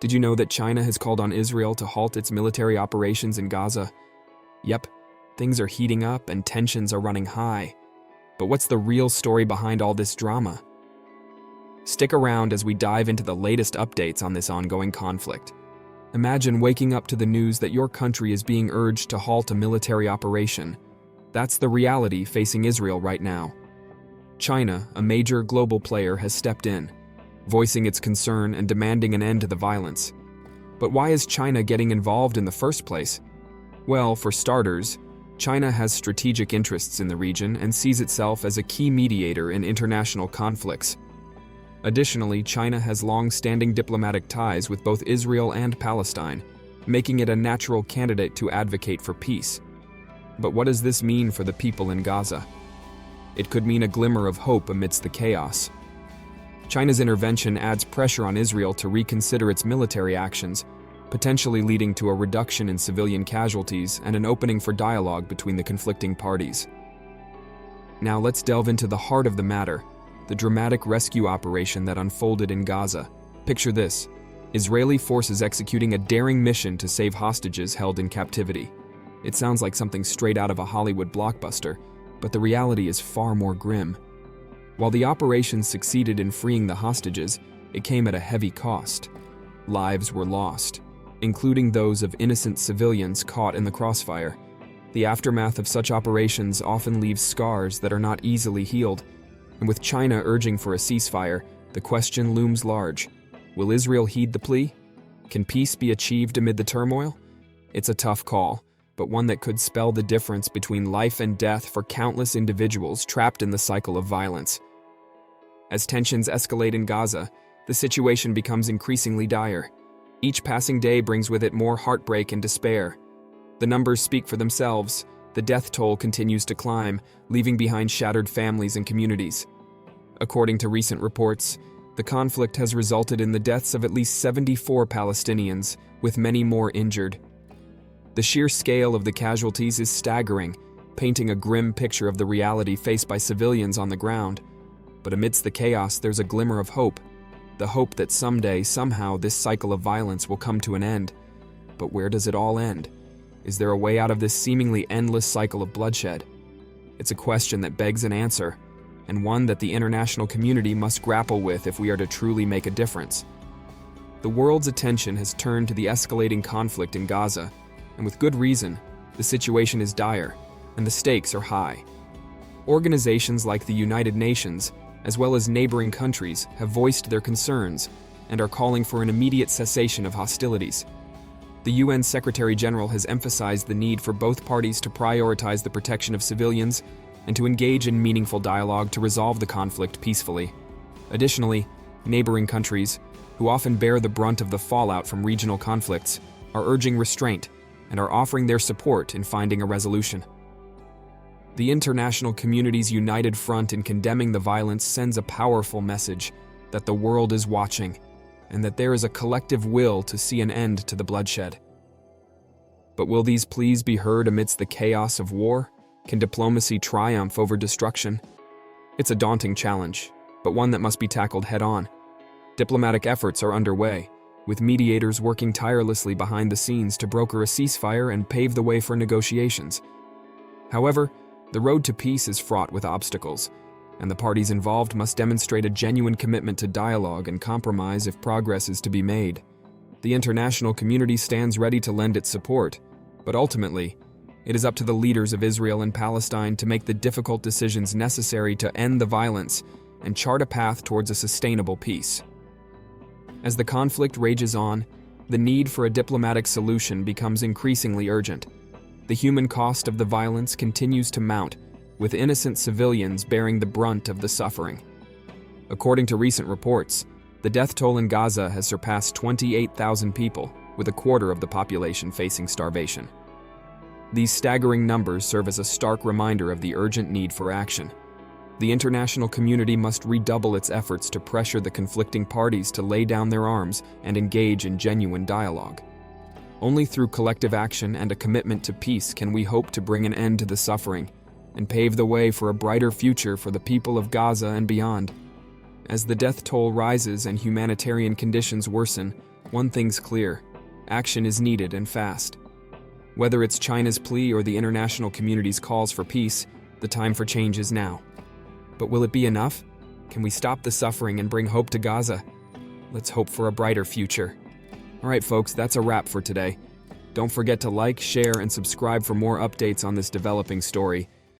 Did you know that China has called on Israel to halt its military operations in Gaza? Yep, things are heating up and tensions are running high. But what's the real story behind all this drama? Stick around as we dive into the latest updates on this ongoing conflict. Imagine waking up to the news that your country is being urged to halt a military operation. That's the reality facing Israel right now. China, a major global player, has stepped in, voicing its concern and demanding an end to the violence. But why is China getting involved in the first place? Well, for starters, China has strategic interests in the region and sees itself as a key mediator in international conflicts. Additionally, China has long-standing diplomatic ties with both Israel and Palestine, making it a natural candidate to advocate for peace. But what does this mean for the people in Gaza? It could mean a glimmer of hope amidst the chaos. China's intervention adds pressure on Israel to reconsider its military actions, potentially leading to a reduction in civilian casualties and an opening for dialogue between the conflicting parties. Now let's delve into the heart of the matter, the dramatic rescue operation that unfolded in Gaza. Picture this: Israeli forces executing a daring mission to save hostages held in captivity. It sounds like something straight out of a Hollywood blockbuster, but the reality is far more grim. While the operation succeeded in freeing the hostages, it came at a heavy cost. Lives were lost, including those of innocent civilians caught in the crossfire. The aftermath of such operations often leaves scars that are not easily healed, and with China urging for a ceasefire, the question looms large. Will Israel heed the plea? Can peace be achieved amid the turmoil? It's a tough call, but one that could spell the difference between life and death for countless individuals trapped in the cycle of violence. As tensions escalate in Gaza, the situation becomes increasingly dire. Each passing day brings with it more heartbreak and despair. The numbers speak for themselves. The death toll continues to climb, leaving behind shattered families and communities. According to recent reports, the conflict has resulted in the deaths of at least 74 Palestinians, with many more injured. The sheer scale of the casualties is staggering, painting a grim picture of the reality faced by civilians on the ground. But amidst the chaos, there's a glimmer of hope. The hope that someday, somehow, this cycle of violence will come to an end. But where does it all end? Is there a way out of this seemingly endless cycle of bloodshed? It's a question that begs an answer, and one that the international community must grapple with if we are to truly make a difference. The world's attention has turned to the escalating conflict in Gaza, and with good reason. The situation is dire, and the stakes are high. Organizations like the United Nations, as well as neighboring countries, have voiced their concerns and are calling for an immediate cessation of hostilities. The UN Secretary General has emphasized the need for both parties to prioritize the protection of civilians and to engage in meaningful dialogue to resolve the conflict peacefully. Additionally, neighboring countries, who often bear the brunt of the fallout from regional conflicts, are urging restraint and are offering their support in finding a resolution. The international community's united front in condemning the violence sends a powerful message that the world is watching and that there is a collective will to see an end to the bloodshed. But will these pleas be heard amidst the chaos of war? Can diplomacy triumph over destruction? It's a daunting challenge, but one that must be tackled head-on. Diplomatic efforts are underway, with mediators working tirelessly behind the scenes to broker a ceasefire and pave the way for negotiations. However, the road to peace is fraught with obstacles, and the parties involved must demonstrate a genuine commitment to dialogue and compromise if progress is to be made. The international community stands ready to lend its support, but ultimately, it is up to the leaders of Israel and Palestine to make the difficult decisions necessary to end the violence and chart a path towards a sustainable peace. As the conflict rages on, the need for a diplomatic solution becomes increasingly urgent. The human cost of the violence continues to mount, with innocent civilians bearing the brunt of the suffering. According to recent reports, the death toll in Gaza has surpassed 28,000 people, with a quarter of the population facing starvation. These staggering numbers serve as a stark reminder of the urgent need for action. The international community must redouble its efforts to pressure the conflicting parties to lay down their arms and engage in genuine dialogue. Only through collective action and a commitment to peace can we hope to bring an end to the suffering and pave the way for a brighter future for the people of Gaza and beyond. As the death toll rises and humanitarian conditions worsen, One thing's clear: action is needed and fast. Whether it's China's plea or the international community's calls for peace, the time for change is now. But will it be enough? Can we stop the suffering and bring hope to Gaza? Let's hope for a brighter future. All right, folks, that's a wrap for today. Don't forget to like, share, and subscribe for more updates on this developing story.